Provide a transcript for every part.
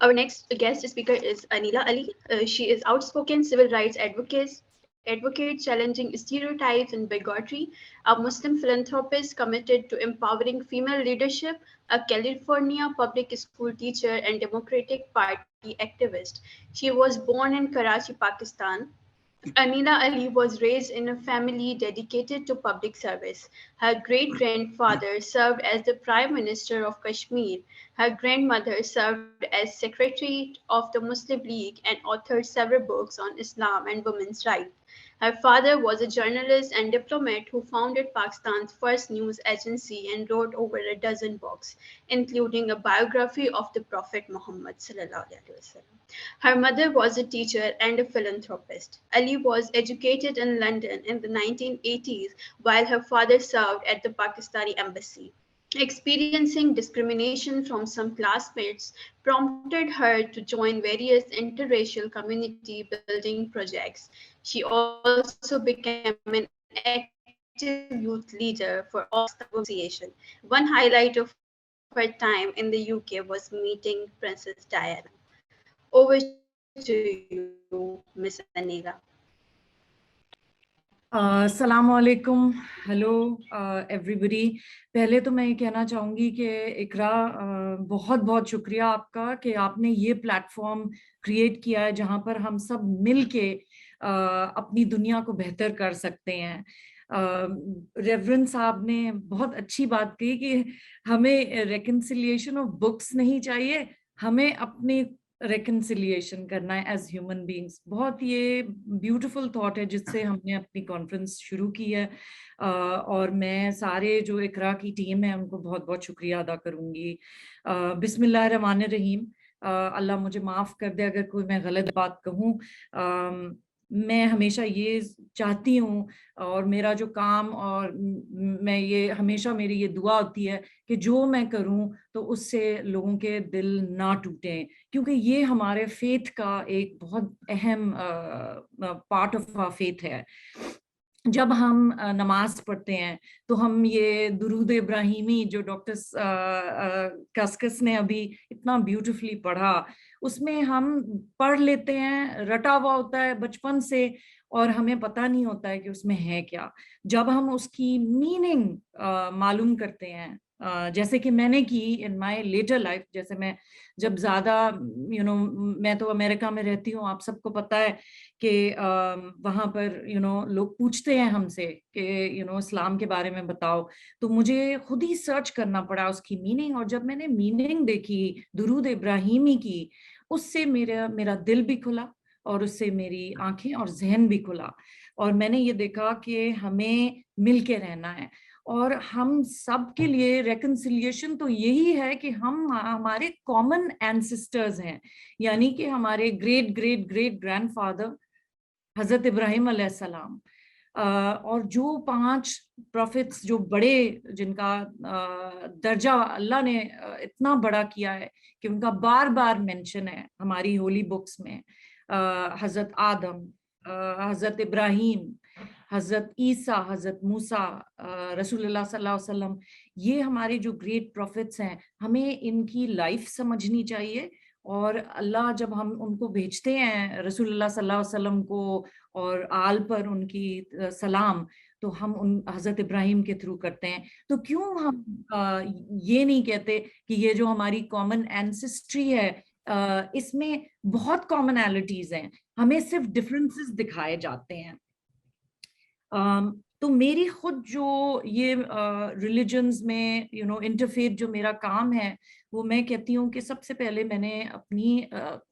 Our next guest speaker is Anila Ali. She is outspoken civil rights advocate challenging stereotypes and bigotry, a Muslim philanthropist committed to empowering female leadership, a California public school teacher, and Democratic Party activist. She was born in Karachi, Pakistan. Anila Ali was raised in a family dedicated to public service. Her great grandfather served as the Prime Minister of Kashmir. Her grandmother served as Secretary of the Muslim League and authored several books on Islam and women's rights. Her father was a journalist and diplomat who founded Pakistan's first news agency and wrote over a dozen books, including a biography of the Prophet Muhammad. Her mother was a teacher and a philanthropist. Ali was educated in London in the 1980s while her father served at the Pakistani embassy. Experiencing discrimination from some classmates prompted her to join various interracial community building projects. She also became an active youth leader for All Star Association. One highlight of her time in the UK was meeting Princess Diana. Over to you, Miss Anila. السلام علیکم. Hello every بڈی. پہلے تو میں یہ کہنا چاہوں گی کہ اقرا بہت بہت شکریہ آپ کا کہ آپ نے یہ پلیٹ فارم کریٹ کیا ہے جہاں پر ہم سب مل کے اپنی دنیا کو بہتر کر سکتے ہیں. ریورنڈ صاحب نے بہت اچھی بات کہی کہ ہمیں ریکنسیلیشن آف بکس نہیں چاہیے, ہمیں اپنے ریکنسیلیشن کرنا ہے ایز ہیومن بینگس. بہت یہ بیوٹیفل تھاٹ ہے جس سے ہم نے اپنی کانفرنس شروع کی ہے, اور میں سارے جو اقرا کی ٹیم ہے ان کو بہت بہت شکریہ ادا کروں گی. بسم اللہ الرحمن الرحیم. اللہ مجھے معاف کر دے اگر کوئی میں غلط بات کہوں. میں ہمیشہ یہ چاہتی ہوں اور میرا جو کام اور میں یہ ہمیشہ میری یہ دعا ہوتی ہے کہ جو میں کروں تو اس سے لوگوں کے دل نہ ٹوٹیں, کیونکہ یہ ہمارے فیتھ کا ایک بہت اہم پارٹ آف آر فیتھ ہے. جب ہم نماز پڑھتے ہیں تو ہم یہ درود ابراہیمی جو ڈاکٹر کسکس نے ابھی اتنا بیوٹیفلی پڑھا, اس میں ہم پڑھ لیتے ہیں, رٹا ہوا ہوتا ہے بچپن سے اور ہمیں پتہ نہیں ہوتا ہے کہ اس میں ہے کیا. جب ہم اس کی میننگ معلوم کرتے ہیں, جیسے کہ میں نے کی ان مائی لیٹر لائف, جیسے میں جب زیادہ میں تو امریکہ میں رہتی ہوں, آپ سب کو پتہ ہے کہ وہاں پر لوگ پوچھتے ہیں ہم سے کہ اسلام کے بارے میں بتاؤ, تو مجھے خود ہی سرچ کرنا پڑا اس کی میننگ. اور جب میں نے میننگ دیکھی درود ابراہیمی کی, اس سے میرا دل بھی کھلا اور اس سے میری آنکھیں اور ذہن بھی کھلا, اور میں نے یہ دیکھا کہ ہمیں مل کے رہنا ہے. اور ہم سب کے لیے ریکنسیلیشن تو یہی ہے کہ ہمارے کامن اینسسٹرز ہیں, یعنی کہ ہمارے great great great grand father حضرت ابراہیم علیہ السلام, اور جو 5 پروفٹس جو بڑے, جن کا درجہ اللہ نے اتنا بڑا کیا ہے کہ ان کا بار بار مینشن ہے ہماری ہولی بکس میں, حضرت آدم, حضرت ابراہیم, حضرت عیسیٰ, حضرت موسیٰ, رسول اللہ صلی اللہ علیہ وسلم. یہ ہمارے جو گریٹ پروفٹس ہیں, ہمیں ان کی لائف سمجھنی چاہیے. اور اللہ جب ہم ان کو بھیجتے ہیں رسول اللہ صلی اللہ علیہ وسلم کو اور آل پر ان کی سلام, تو ہم ان حضرت ابراہیم کے تھرو کرتے ہیں. تو کیوں ہم یہ نہیں کہتے کہ یہ جو ہماری کامن اینسسٹری ہے, اس میں بہت کامنالٹیز ہیں, ہمیں صرف ڈفرینسز دکھائے جاتے ہیں. تو میری خود جو یہ ریلیجنز میں انٹرفیتھ جو میرا کام ہے, وہ میں کہتی ہوں کہ سب سے پہلے میں نے اپنی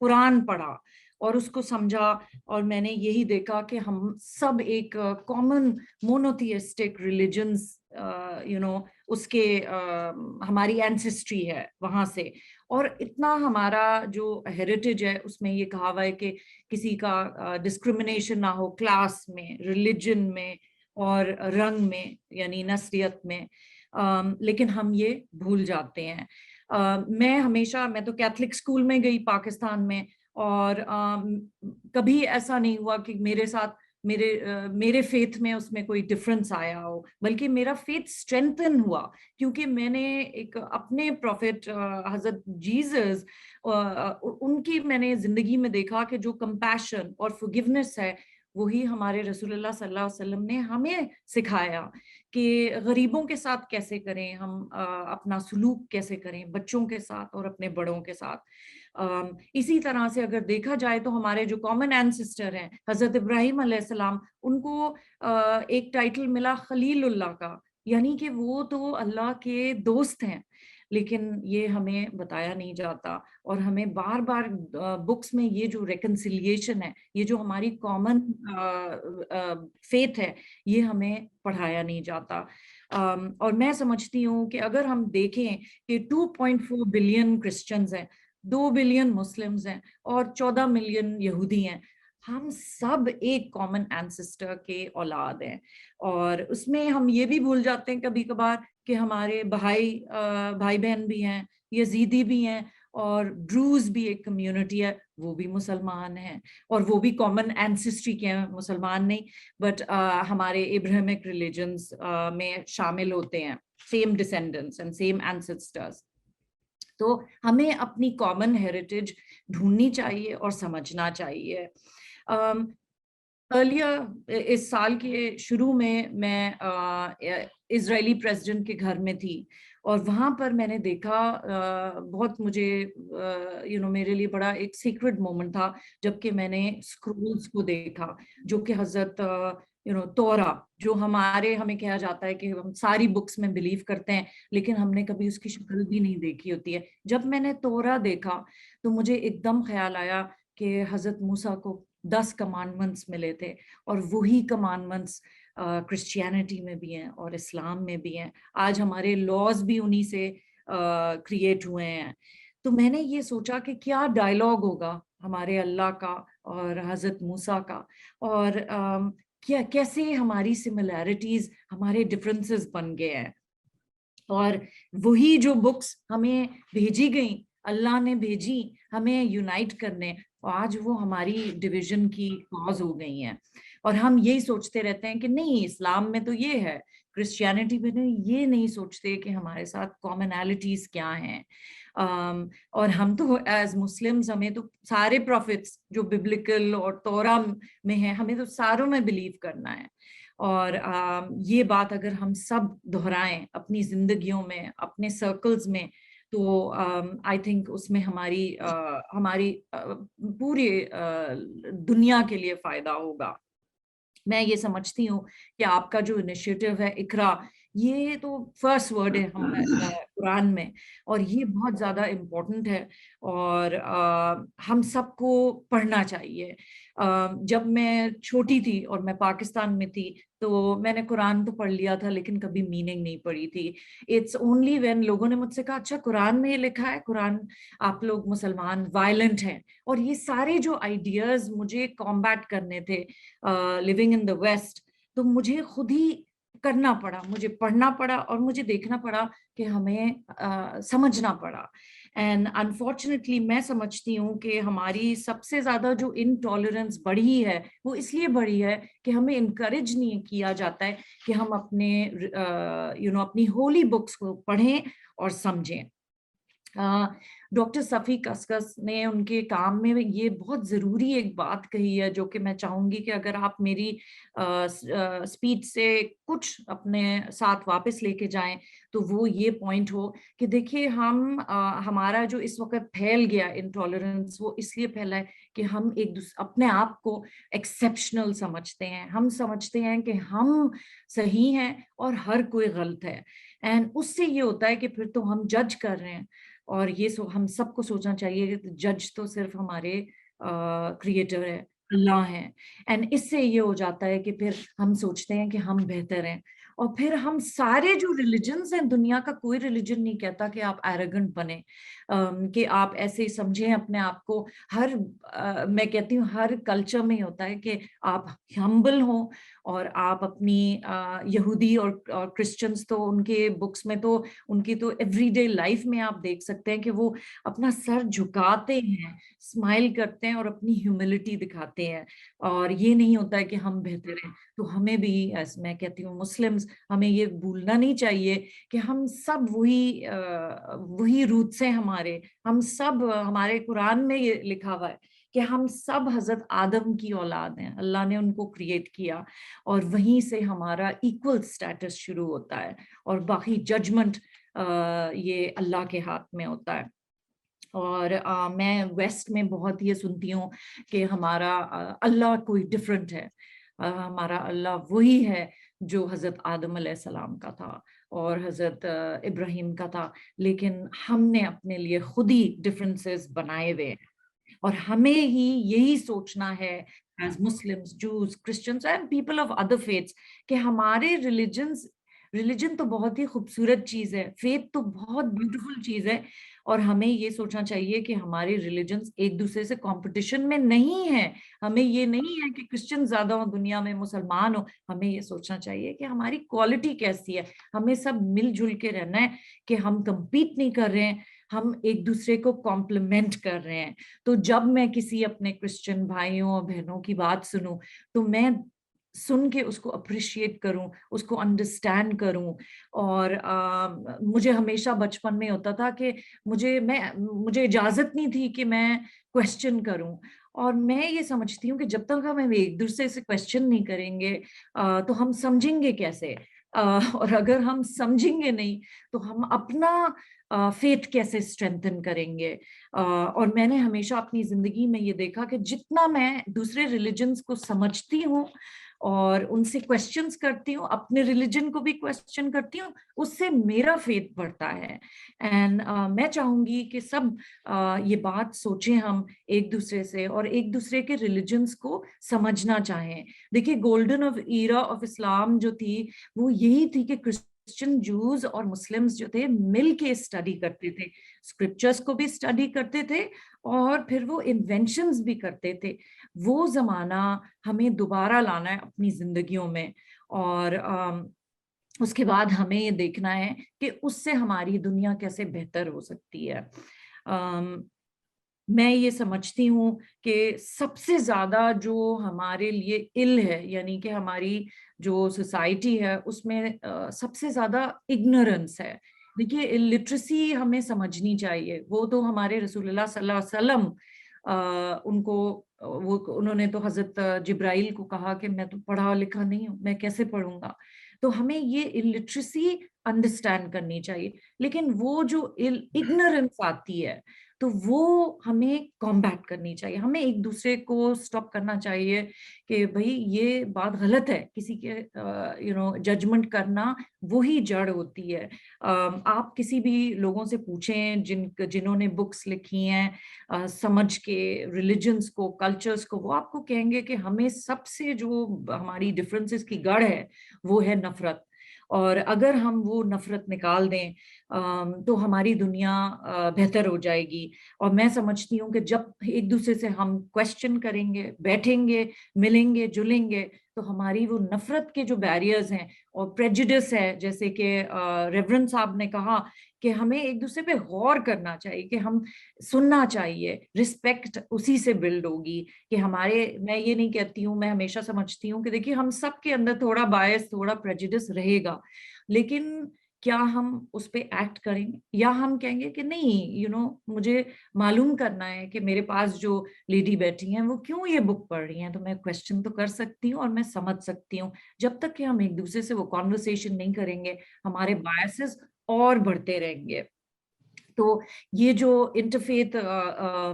قرآن پڑھا اور اس کو سمجھا, اور میں نے یہی دیکھا کہ ہم سب ایک کامن مونوتھیسٹک ریلیجنز اس کے ہماری اینسسٹری ہے وہاں سے. اور اتنا ہمارا جو ہیریٹیج ہے اس میں یہ کہا ہوا ہے کہ کسی کا ڈسکریمنیشن نہ ہو کلاس میں, ریلیجن میں اور رنگ میں, یعنی نسلیت میں, لیکن ہم یہ بھول جاتے ہیں. میں تو کیتھولک اسکول میں گئی پاکستان میں, اور کبھی ایسا نہیں ہوا کہ میرے ساتھ میرے فیتھ میں اس میں کوئی ڈفرنس آیا ہو، بلکہ میرا فیتھ اسٹرینتھن ہوا کیونکہ میں نے ایک اپنے پروفٹ حضرت جیزس ان کی میں نے زندگی میں دیکھا کہ جو کمپیشن اور فورگیونیس ہے وہی ہمارے رسول اللہ صلی اللہ علیہ وسلم نے ہمیں سکھایا کہ غریبوں کے ساتھ کیسے کریں، ہم اپنا سلوک کیسے کریں بچوں کے ساتھ اور اپنے بڑوں کے ساتھ۔ اسی طرح سے اگر دیکھا جائے تو ہمارے جو کامن اینسسٹر ہیں حضرت ابراہیم علیہ السلام، ان کو ایک ٹائٹل ملا خلیل اللہ کا، یعنی کہ وہ تو اللہ کے دوست ہیں، لیکن یہ ہمیں بتایا نہیں جاتا اور ہمیں بار بار بکس میں یہ جو ریکنسیلیشن ہے، یہ جو ہماری کامن فیتھ ہے، یہ ہمیں پڑھایا نہیں جاتا۔ اور میں سمجھتی ہوں کہ اگر ہم دیکھیں کہ 2.4 بلین کرسچنز ہیں، 2 بلین مسلمز ہیں اور 14 ملین یہودی ہیں، ہم سب ایک کامن اینسسٹر کے اولاد ہیں۔ اور اس میں ہم یہ بھی بھول جاتے ہیں کبھی کبھار کہ ہمارے بھائی بہن بھی ہیں، یزیدی بھی ہیں، اور ڈروز بھی ایک کمیونٹی ہے، وہ بھی مسلمان ہیں اور وہ بھی کامن اینسسٹری کے ہیں، مسلمان نہیں بٹ ہمارے ابراہیمک ریلیجنز میں شامل ہوتے ہیں، same descendants and same ancestors. تو ہمیں اپنی کامن ہیریٹیج ڈھونڈنی چاہیے اور سمجھنا چاہیے۔ اس سال کے شروع میں اسرائیلی پریزیڈنٹ کے گھر میں تھی اور وہاں پر میں نے دیکھا، بہت مجھے میرے لیے بڑا ایک سیکرٹ مومنٹ تھا جب کہ میں نے اسکرولز کو دیکھا جو کہ حضرت تورا، جو ہمیں کہا جاتا ہے کہ ہم ساری بکس میں بلیو کرتے ہیں لیکن ہم نے کبھی اس کی شکل بھی نہیں دیکھی ہوتی ہے۔ جب میں نے تورا دیکھا تو مجھے ایک دم خیال آیا کہ حضرت موسیٰ کو 10 کمانڈمنٹس ملے تھے اور وہی کمانڈمنٹس کرسچینٹی میں بھی ہیں اور اسلام میں بھی ہیں، آج ہمارے لاز بھی انہی سے کریٹ ہوئے ہیں۔ تو میں نے یہ سوچا کہ کیا ڈائلاگ ہوگا ہمارے اللہ کا اور حضرت موسیٰ کا، اور کیسے ہماری سملیرٹیز ہمارے ڈفرینسز بن گئے ہیں، اور وہی جو بکس ہمیں بھیجی گئیں، اللہ نے بھیجی ہمیں یونائٹ کرنے، آج وہ ہماری ڈویژن کی کاز ہو گئی ہیں۔ اور ہم یہی سوچتے رہتے ہیں کہ نہیں اسلام میں تو یہ ہے، کرسچینٹی میں یہ نہیں سوچتے کہ ہمارے ساتھ کامنالٹیز کیا ہیں۔ اور ہم تو ایز مسلمز ہمیں تو سارے پروفٹس جو ببلیکل اور تورا میں ہیں ہمیں تو ساروں میں بلیو کرنا ہے، اور یہ بات اگر ہم سب دہرائیں اپنی زندگیوں میں، اپنے سرکلز میں، تو آئی تھنک اس میں ہماری پوری دنیا کے لیے فائدہ ہوگا۔ میں یہ سمجھتی ہوں کہ آپ کا جو انیشیٹو ہے اقرا، یہ تو فرسٹ ورڈ ہے قرآن میں اور یہ بہت زیادہ امپورٹنٹ ہے اور ہم سب کو پڑھنا چاہیے۔ جب میں چھوٹی تھی اور میں پاکستان میں تھی تو میں نے قرآن تو پڑھ لیا تھا لیکن کبھی میننگ نہیں پڑھی تھی۔ اٹس اونلی وین لوگوں نے مجھ سے کہا اچھا قرآن میں یہ لکھا ہے، قرآن آپ لوگ مسلمان وائلنٹ ہیں، اور یہ سارے جو آئیڈیاز مجھے کامبیٹ کرنے تھے لیونگ ان دا ویسٹ، تو مجھے خود ہی کرنا پڑا، مجھے پڑھنا پڑا اور مجھے دیکھنا پڑا کہ ہمیں سمجھنا پڑا۔ اینڈ انفارچونیٹلی میں سمجھتی ہوں کہ ہماری سب سے زیادہ جو انٹالرنس بڑھی ہے وہ اس لیے بڑھی ہے کہ ہمیں انکریج نہیں کیا جاتا ہے کہ ہم اپنی ہولی بکس کو پڑھیں اور سمجھیں۔ ڈاکٹر صفی کسکس نے ان کے کام میں یہ بہت ضروری ایک بات کہی ہے جو کہ میں چاہوں گی کہ اگر آپ میری اسپیچ سے کچھ اپنے ساتھ واپس لے کے جائیں تو وہ یہ پوائنٹ ہو کہ دیکھیے ہمارا جو اس وقت پھیل گیا انٹالرنس، وہ اس لیے پھیلا ہے کہ ہم اپنے آپ کو ایکسیپشنل سمجھتے ہیں، ہم سمجھتے ہیں کہ ہم صحیح ہیں اور ہر کوئی غلط ہے، اینڈ اس سے یہ ہوتا ہے کہ پھر تو ہم جج کر رہے ہیں، اور یہ ہم سب کو سوچنا چاہیے کہ جج تو صرف ہمارے کریٹر ہے، اللہ ہیں، اینڈ اس سے یہ ہو جاتا ہے کہ پھر ہم سوچتے ہیں کہ ہم بہتر ہیں، اور پھر ہم سارے جو ریلیجنز ہیں دنیا کا کوئی ریلیجن نہیں کہتا کہ آپ ایروگنٹ بنیں، کہ آپ ایسے سمجھیں اپنے آپ کو. میں کہتی ہوں ہر کلچر میں ہوتا ہے کہ آپ ہمبل ہوں, اور آپ اپنی یہودی اور کرسچنس تو ان کے بکس میں تو ان کی تو ایوری ڈے لائف میں آپ دیکھ سکتے ہیں کہ وہ اپنا سر جھکاتے ہیں, اسمائل کرتے ہیں اور اپنی ہیوملٹی دکھاتے ہیں, اور یہ نہیں ہوتا ہے کہ ہم بہتر ہیں. تو ہمیں بھی, میں کہتی ہوں مسلمز, ہمیں یہ بھولنا نہیں چاہیے کہ ہم سب وہی روٹ سے ہم سب, ہمارے قرآن میں یہ لکھا ہوا ہے کہ ہم سب حضرت آدم کی اولاد ہیں, اللہ نے ان کو کریٹ کیا, اور وہیں سے ہمارا ایکول سٹیٹس شروع ہوتا ہے, اور باقی ججمنٹ یہ اللہ کے ہاتھ میں ہوتا ہے. اور میں ویسٹ میں بہت یہ سنتی ہوں کہ ہمارا اللہ کوئی ڈفرینٹ ہے. ہمارا اللہ وہی ہے جو حضرت آدم علیہ السلام کا تھا اور حضرت ابراہیم کا تھا, لیکن ہم نے اپنے لیے خود ہی ڈفرینسز بنائے ہوئے ہیں, اور ہمیں ہی یہی سوچنا ہے as Muslims, Jews, Christians and people of other faiths کہ ہمارے ریلیجن تو بہت ہی خوبصورت چیز ہے, فیتھ تو بہت بیوٹیفل چیز ہے, اور ہمیں یہ سوچنا چاہیے کہ ہمارے ریلیجنز ایک دوسرے سے کمپٹیشن میں نہیں ہے. ہمیں یہ نہیں ہے کہ کرسچن زیادہ ہوں دنیا میں, مسلمان ہوں. ہمیں یہ سوچنا چاہیے کہ ہماری کوالٹی کیسی ہے, ہمیں سب مل جل کے رہنا ہے, کہ ہم کمپیٹ نہیں کر رہے ہیں, ہم ایک دوسرے کو کمپلیمنٹ کر رہے ہیں. تو جب میں کسی اپنے کرسچن بھائیوں اور بہنوں کی بات سنوں تو میں سن کے اس کو اپریشیٹ کروں, اس کو انڈرسٹینڈ کروں. اور مجھے ہمیشہ بچپن میں ہوتا تھا کہ مجھے اجازت نہیں تھی کہ میں کوشچن کروں, اور میں یہ سمجھتی ہوں کہ جب تک ہم ایک دوسرے سے کوشچن نہیں کریں گے تو ہم سمجھیں گے کیسے, اور اگر ہم سمجھیں گے نہیں تو ہم اپنا فیتھ کیسے اسٹرینتھن کریں گے. اور میں نے ہمیشہ اپنی زندگی میں یہ دیکھا کہ جتنا میں دوسرے ریلیجنز کو سمجھتی ہوں اور ان سے کوشچنز کرتی ہوں, اپنے ریلیجن کو بھی کوشچن کرتی ہوں, اس سے میرا فیتھ بڑھتا ہے. اینڈ میں چاہوں گی کہ سب یہ بات سوچیں ہم ایک دوسرے سے, اور ایک دوسرے کے ریلیجنز کو سمجھنا چاہیں. دیکھیے گولڈن ایرا آف اسلام جو تھی وہ یہی تھی کہ کرسچن, جوز اور مسلمز جو تھے مل کے اسٹڈی کرتے تھے, اسکرپچرز کو بھی اسٹڈی کرتے تھے, اور پھر وہ انوینشنز بھی کرتے تھے. وہ زمانہ ہمیں دوبارہ لانا ہے اپنی زندگیوں میں, اور اس کے بعد ہمیں یہ دیکھنا ہے کہ اس سے ہماری دنیا کیسے بہتر ہو سکتی ہے. میں یہ سمجھتی ہوں کہ سب سے زیادہ جو ہمارے لیے ill ہے, یعنی کہ ہماری جو سوسائٹی ہے اس میں سب سے زیادہ اگنورنس ہے. دیکھیے لٹریسی ہمیں سمجھنی چاہیے, وہ تو ہمارے رسول اللہ صلی اللہ علیہ وسلم انہوں نے تو حضرت جبرائیل کو کہا کہ میں تو پڑھا لکھا نہیں ہوں, میں کیسے پڑھوں گا. تو ہمیں یہ لٹریسی انڈرسٹینڈ کرنی چاہیے, لیکن وہ جو اگنورنس آتی ہے تو وہ ہمیں کمبیٹ کرنی چاہیے. ہمیں ایک دوسرے کو سٹاپ کرنا چاہیے کہ بھئی یہ بات غلط ہے, کسی کے ججمنٹ کرنا وہی جڑ ہوتی ہے. آپ کسی بھی لوگوں سے پوچھیں جنہوں نے بکس لکھی ہیں سمجھ کے ریلیجنز کو, کلچرز کو, وہ آپ کو کہیں گے کہ ہمیں سب سے جو ہماری ڈفرینسز کی گڑھ ہے وہ ہے نفرت. اور اگر ہم وہ نفرت نکال دیں تو ہماری دنیا بہتر ہو جائے گی. اور میں سمجھتی ہوں کہ جب ایک دوسرے سے ہم کوشچن کریں گے, بیٹھیں گے, ملیں گے, جلیں گے, تو ہماری وہ نفرت کے جو بیریئرز ہیں اور پریجوڈس ہے, جیسے کہ ریورنڈ صاحب نے کہا کہ ہمیں ایک دوسرے پہ غور کرنا چاہیے, کہ ہم سننا چاہیے, رسپیکٹ اسی سے بلڈ ہوگی. کہ میں یہ نہیں کہتی ہوں, میں ہمیشہ سمجھتی ہوں کہ دیکھیے ہم سب کے اندر تھوڑا بائس, تھوڑا پریجوڈس رہے گا, لیکن کیا ہم اس پہ ایکٹ کریں گے, یا ہم کہیں گے کہ نہیں مجھے معلوم کرنا ہے کہ میرے پاس جو لیڈی بیٹھی ہیں وہ کیوں یہ بک پڑھ رہی ہیں, تو میں کوشچن تو کر سکتی ہوں اور میں سمجھ سکتی ہوں. جب تک کہ ہم ایک دوسرے سے وہ کانورسیشن نہیں کریں گے ہمارے بائسز اور بڑھتے رہیں گے. تو یہ جو انٹرفیتھ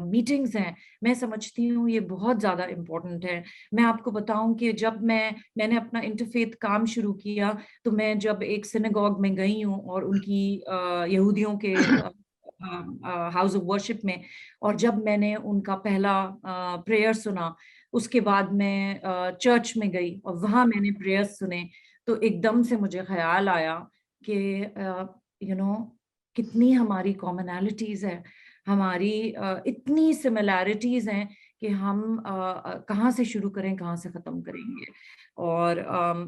میٹنگز ہیں میں سمجھتی ہوں یہ بہت زیادہ امپورٹنٹ ہے. میں آپ کو بتاؤں کہ جب میں نے اپنا انٹرفیتھ کام شروع کیا تو میں جب ایک سینیگوگ میں گئی ہوں اور ان کی یہودیوں کے ہاؤس آف ورشپ میں, اور جب میں نے ان کا پہلا پریئر سنا, اس کے بعد میں چرچ میں گئی اور وہاں میں نے پریئر سنے, تو ایک دم سے مجھے خیال آیا کہ کتنی ہماری کامنالٹیز ہے. ہماری اتنی سملیرٹیز ہیں کہ ہم کہاں سے شروع کریں کہاں سے ختم کریں گے. اور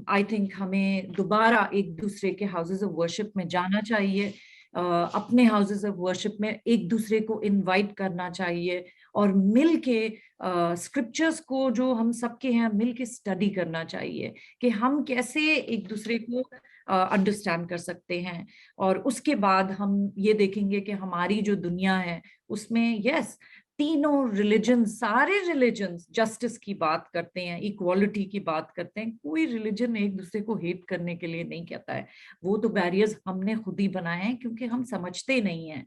آئی تھنک ہمیں دوبارہ ایک دوسرے کے ہاؤسز آف ورشپ میں جانا چاہیے, اپنے ہاؤسز آف ورشپ میں ایک دوسرے کو انوائٹ کرنا چاہیے, اور مل کے اسکرپچرس کو جو ہم سب کے ہیں مل کے اسٹڈی کرنا چاہیے کہ ہم کیسے ایک دوسرے کو انڈرسٹینڈ کر سکتے ہیں. اور اس کے بعد ہم یہ دیکھیں گے کہ ہماری جو دنیا ہے اس میں یس تینوں ریلیجن, سارے ریلیجنز جسٹس کی بات کرتے ہیں, ایکوالٹی کی بات کرتے ہیں. کوئی ریلیجن ایک دوسرے کو ہیٹ کرنے کے لیے نہیں کہتا ہے. وہ تو بیریئرز ہم نے خود ہی بنائے ہیں کیونکہ ہم سمجھتے نہیں ہیں.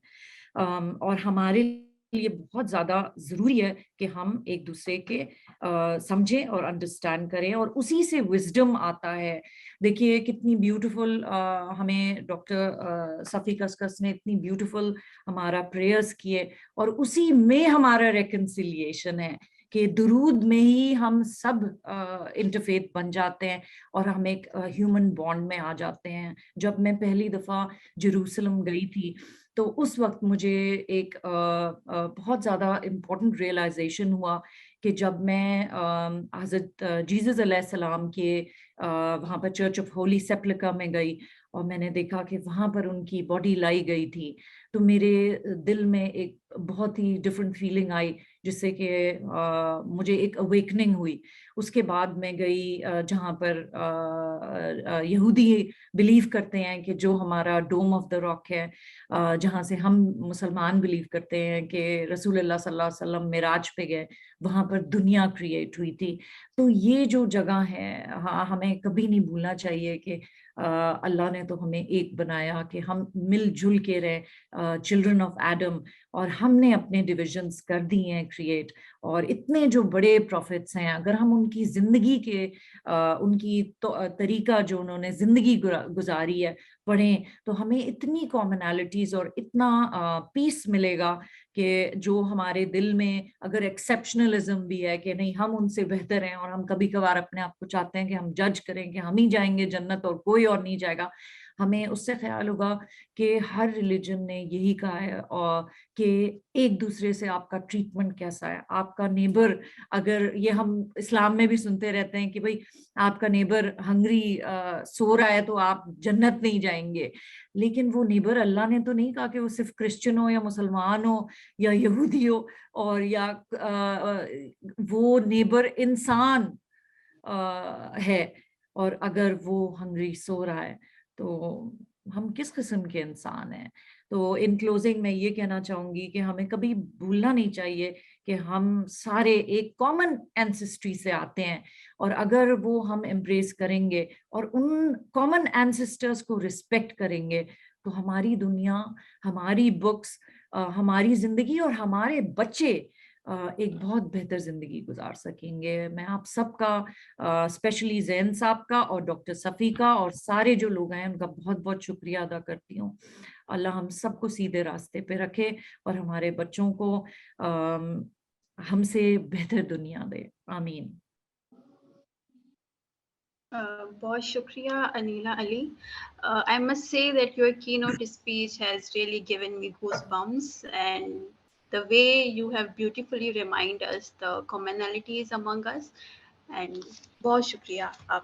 اور ہمارے لیے بہت زیادہ ضروری ہے کہ ہم ایک دوسرے کے سمجھیں اور انڈرسٹینڈ کریں, اور اسی سے وزڈم آتا ہے. دیکھیے کتنی بیوٹیفل ہمیں ڈاکٹر صفی کسکس نے اتنی بیوٹیفل ہمارا پریئرز کیے, اور اسی میں ہمارا ریکنسیلیشن ہے کہ درود میں ہی ہم سب انٹرفیت بن جاتے ہیں اور ہم ایک ہیومن بانڈ میں آ جاتے ہیں. جب میں پہلی دفعہ جیروسلم گئی تھی تو اس وقت مجھے ایک بہت زیادہ امپورٹنٹ ریئلائزیشن ہوا کہ جب میں حضرت جیزس علیہ السلام کے وہاں پر چرچ آف ہولی سیپلکا میں گئی اور میں نے دیکھا کہ وہاں پر ان کی باڈی لائی گئی تھی, تو میرے دل میں ایک بہت ہی ڈفرینٹ فیلنگ آئی جس سے کہ مجھے ایک اویکننگ ہوئی. اس کے بعد میں گئی جہاں پر یہودی بلیو کرتے ہیں کہ جو ہمارا ڈوم آف دا راک ہے, جہاں سے ہم مسلمان بلیو کرتے ہیں کہ رسول اللہ صلی اللہ علیہ وسلم معراج پہ گئے, وہاں پر دنیا کریٹ ہوئی تھی. تو یہ جو جگہ ہے ہمیں کبھی نہیں بھولنا چاہیے کہ اللہ نے تو ہمیں ایک بنایا کہ ہم مل جل کے رہیں, چلڈرن آف ایڈم, اور ہم نے اپنے ڈویژنس کر دی ہیں کریٹ. اور اتنے جو بڑے پروفٹس ہیں اگر ہم ان کی زندگی کے ان کی طریقہ جو انہوں نے زندگی گزاری ہے پڑھیں تو ہمیں اتنی کامنالٹیز اور اتنا پیس ملے گا کہ جو ہمارے دل میں اگر ایکسیپشنلزم بھی ہے کہ نہیں ہم ان سے بہتر ہیں, اور ہم کبھی کبھار اپنے آپ کو چاہتے ہیں کہ ہم جج کریں کہ ہم ہی جائیں گے جنت اور کوئی اور نہیں جائے گا, ہمیں اس سے خیال ہوگا کہ ہر ریلیجن نے یہی کہا ہے اور کہ ایک دوسرے سے آپ کا ٹریٹمنٹ کیسا ہے. آپ کا نیبر, اگر یہ ہم اسلام میں بھی سنتے رہتے ہیں کہ بھئی آپ کا نیبر ہنگری سو رہا ہے تو آپ جنت نہیں جائیں گے, لیکن وہ نیبر اللہ نے تو نہیں کہا کہ وہ صرف کرسچن ہو یا مسلمان ہو یا یہودی ہو, اور یا وہ نیبر انسان ہے, اور اگر وہ ہنگری سو رہا ہے تو ہم کس قسم کے انسان ہیں. تو ان کلوزنگ میں یہ کہنا چاہوں گی کہ ہمیں کبھی بھولنا نہیں چاہیے کہ ہم سارے ایک کامن اینسسٹری سے آتے ہیں, اور اگر وہ ہم امبریس کریں گے اور ان کامن اینسسٹرز کو رسپیکٹ کریں گے تو ہماری دنیا, ہماری بکس, ہماری زندگی اور ہمارے بچے ایک بہت بہتر زندگی گزار سکیں گے. میں آپ سب کا اسپیشلی زین صاحب کا اور ڈاکٹر صفی کا اور سارے جو لوگ ہیں ان کا بہت بہت شکریہ ادا کرتی ہوں. اللہ ہم سب کو سیدھے راستے پہ رکھے اور ہمارے بچوں کو ہم سے بہتر دنیا دے. آمین. بہت شکریہ انیلا علی. I must say that your keynote speech has really given me goosebumps, and the way you have beautifully reminded us the commonalities among us. And بہت شکریہ آپ